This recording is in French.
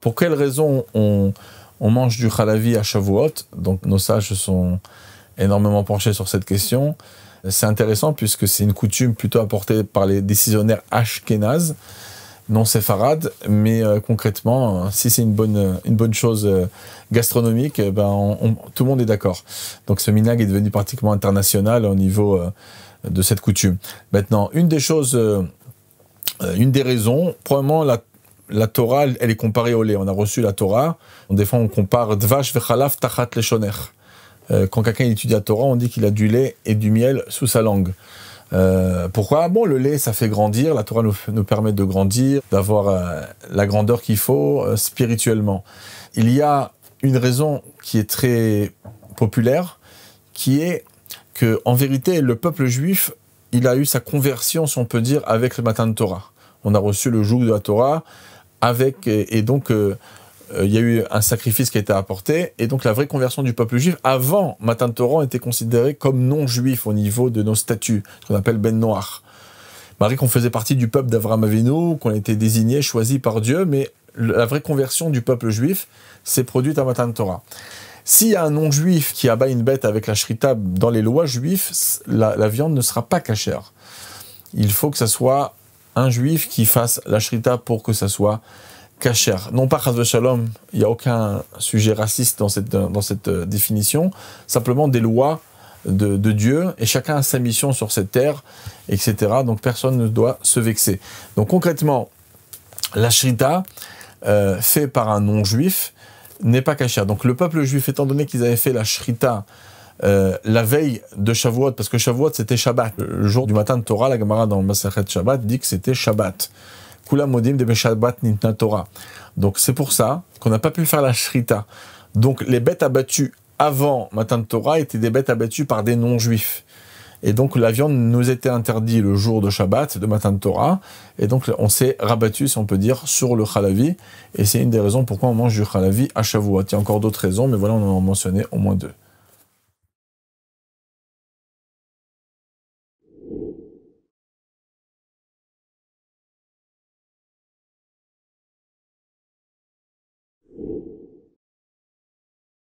Pour quelles raisons on mange du halavi à Shavuot? Donc nos sages se sont énormément penchés sur cette question. C'est intéressant puisque c'est une coutume plutôt apportée par les décisionnaires ashkénazes, non séfarades, mais concrètement, si c'est une bonne chose gastronomique, tout le monde est d'accord. Donc ce minhag est devenu pratiquement international au niveau de cette coutume. Maintenant, une des raisons, probablement la Torah, elle est comparée au lait. On a reçu la Torah, des fois on compare dvash vechalav tachat leshoner. Quand quelqu'un étudie la Torah, on dit qu'il a du lait et du miel sous sa langue. Pourquoi? Bon, le lait, ça fait grandir. La Torah nous permet de grandir, d'avoir la grandeur qu'il faut spirituellement. Il y a une raison qui est très populaire, qui est que, en vérité, le peuple juif, il a eu sa conversion, si on peut dire, avec le Matan Torah. On a reçu le joug de la Torah et donc il y a eu un sacrifice qui a été apporté, et donc la vraie conversion du peuple juif, avant Matan Torah, était considérée comme non-juif au niveau de nos statuts, ce qu'on appelle Ben Noach. Malgré qu'on faisait partie du peuple d'Avraham Avinu, qu'on a été désigné, choisi par Dieu, mais la vraie conversion du peuple juif s'est produite à Matan Torah. S'il y a un non-juif qui abat une bête avec la shrita dans les lois juives, la viande ne sera pas cachère. Il faut que ça soit un juif qui fasse la shrita pour que ça soit cachère. Non pas chas v'shalom, il n'y a aucun sujet raciste dans cette définition, simplement des lois de Dieu, et chacun a sa mission sur cette terre, etc. Donc personne ne doit se vexer. Donc concrètement, la shrita fait par un non-juif n'est pas cachère. Donc le peuple juif, étant donné qu'ils avaient fait la shrita la veille de Shavuot, parce que Shavuot c'était Shabbat, le jour du matin de Torah, la Gemara dans Masachet Shabbat dit que c'était Shabbat. Kula modim de Shabbat nitna Torah. Donc c'est pour ça qu'on n'a pas pu faire la shrita. Donc les bêtes abattues avant Matan de Torah étaient des bêtes abattues par des non-juifs. Et donc la viande nous était interdite le jour de Shabbat, de Matan de Torah, et donc on s'est rabattu, si on peut dire, sur le halavi, et c'est une des raisons pourquoi on mange du halavi à Shavuot. Il y a encore d'autres raisons, mais voilà, on en a mentionné au moins deux.